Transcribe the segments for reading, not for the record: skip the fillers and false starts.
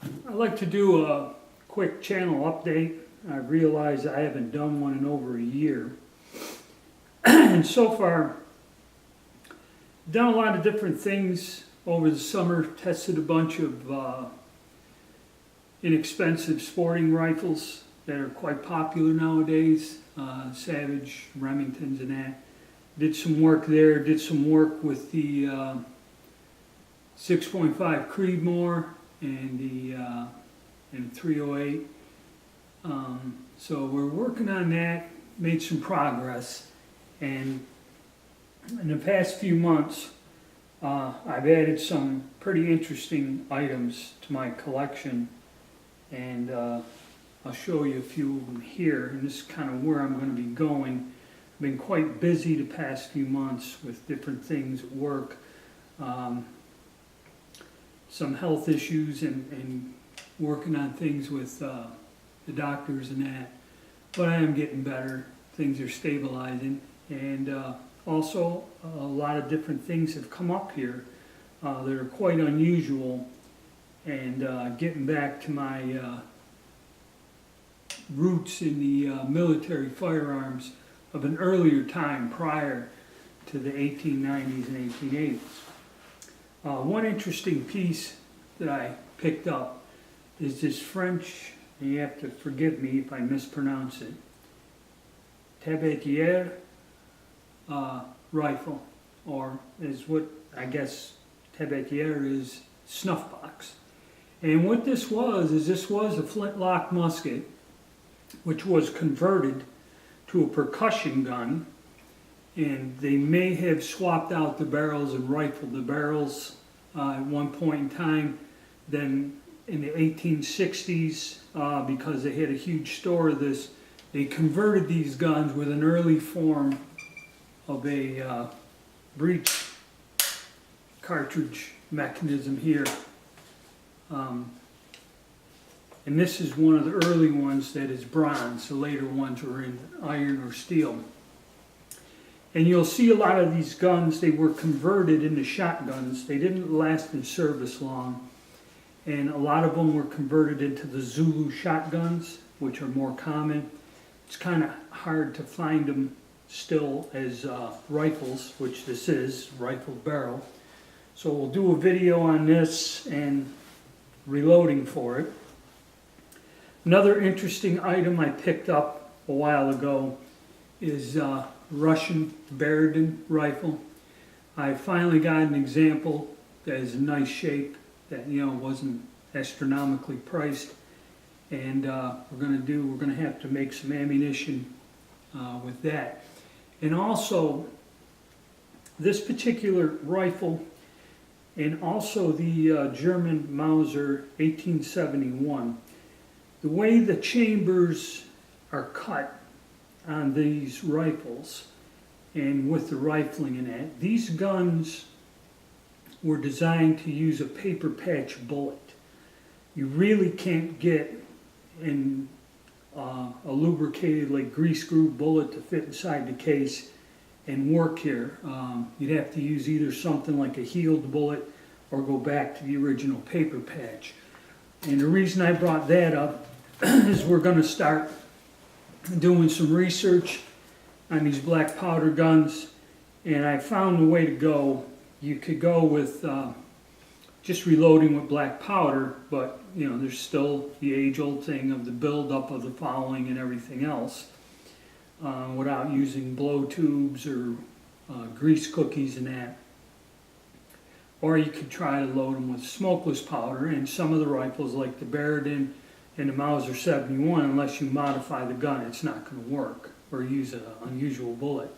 I'd like to do a quick channel update. I realize I haven't done one in over a year. And so far, done a lot of different things over the summer. Tested a bunch of inexpensive sporting rifles that are quite popular nowadays. Savage, Remingtons and that. Did some work there. Did some work with the 6.5 Creedmoor and the 308. So we're working on that, made some progress, and in the past few months I've added some pretty interesting items to my collection, and I'll show you a few of them here, and this is kind of where I'm going to be going. I've been quite busy the past few months with different things at work, some health issues and working on things with the doctors and that, but I am getting better. Things are stabilizing, and also a lot of different things have come up here that are quite unusual, and getting back to my roots in the military firearms of an earlier time prior to the 1890s and 1880s. One interesting piece that I picked up is this French, and you have to forgive me if I mispronounce it, Tabaqui Air rifle, or is what I guess Tabaqui Air is, snuff box. And what this was is this was a flintlock musket which was converted to a percussion gun, and they may have swapped out the barrels and rifled the barrels at one point in time. Then in the 1860s, because they had a huge store of this, they converted these guns with an early form of a breech cartridge mechanism here. And this is one of the early ones that is bronze. The later ones are in iron or steel. And you'll see a lot of these guns, they were converted into shotguns. They didn't last in service long. And a lot of them were converted into the Zulu shotguns, which are more common. It's kind of hard to find them still as rifles, which this is, rifled barrel. So we'll do a video on this and reloading for it. Another interesting item I picked up a while ago is Russian Beredin rifle. I finally got an example that is in nice shape, that wasn't astronomically priced, and we're going to have to make some ammunition with that. And also this particular rifle, and also the German Mauser 1871. The way the chambers are cut on these rifles, and with the rifling in that, these guns were designed to use a paper patch bullet. You really can't get in a lubricated, like grease screw bullet to fit inside the case and work here. You'd have to use either something like a healed bullet or go back to the original paper patch. And the reason I brought that up is we're going to start doing some research on these black powder guns, and I found a way to go. You could go with just reloading with black powder, but there's still the age-old thing of the buildup of the fouling and everything else, without using blow tubes or grease cookies and that. Or you could try to load them with smokeless powder, and some of the rifles like the Beredin and the Mauser 71, unless you modify the gun, it's not going to work, or use an unusual bullet.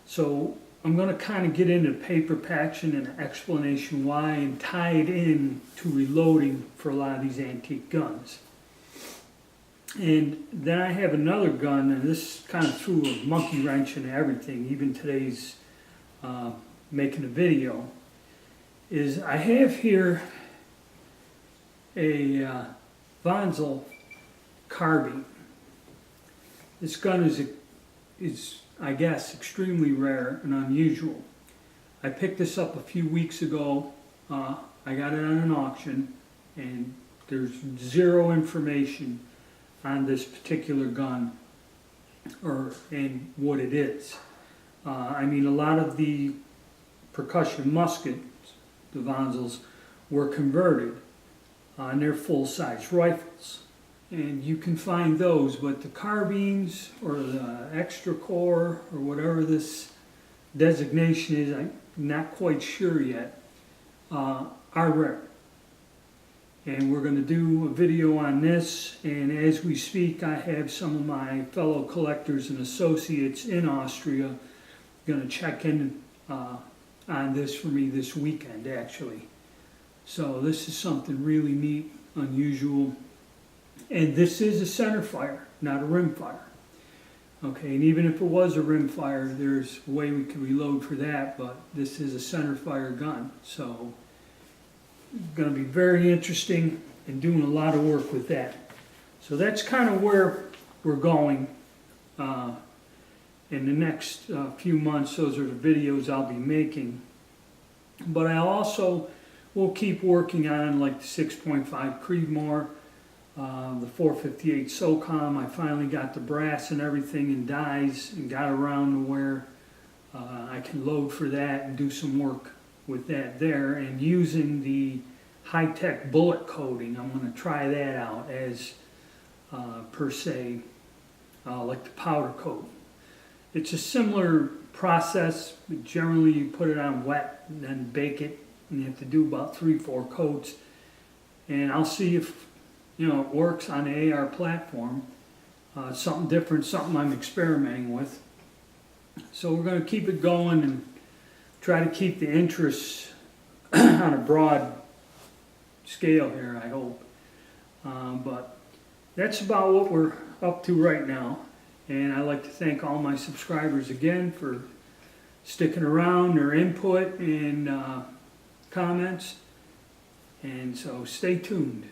So I'm going to kind of get into paper patching and an explanation why, and tie it in to reloading for a lot of these antique guns. And then I have another gun, and this kind of threw a monkey wrench into everything, even today's making a video, is I have here a Bonsall carbine. This gun is I guess extremely rare and unusual. I picked this up a few weeks ago. I got it on an auction, and There's zero information on this particular gun and what it is. I mean, a lot of the percussion muskets, the Bonsalls, were converted and they're full-size rifles. And you can find those, but the carbines or the extra core or whatever this designation is, I'm not quite sure yet, are rare. And we're going to do a video on this, and as we speak I have some of my fellow collectors and associates in Austria going to check in on this for me this weekend actually. So this is something really neat, unusual, and this is a center fire, not a rim fire. Okay, and even if it was a rim fire, there's a way we can reload for that, but this is a center fire gun. So going to be very interesting and doing a lot of work with that. So that's kind of where we're going in the next few months. Those are the videos I'll be making. But I also will keep working on like the 6.5 Creedmoor, the 458 SOCOM. I finally got the brass and everything and dies and got around to where I can load for that and do some work with that there, and using the high-tech bullet coating. I'm going to try that out as per se like the powder coat. It's a similar process, but generally you put it on wet and then bake it, and you have to do about 3-4 coats, and I'll see if it works on the AR platform. Something different, something I'm experimenting with. So we're going to keep it going and try to keep the interest on a broad scale here, I hope. But that's about what we're up to right now. And I'd like to thank all my subscribers again for sticking around, their input and comments. And so stay tuned.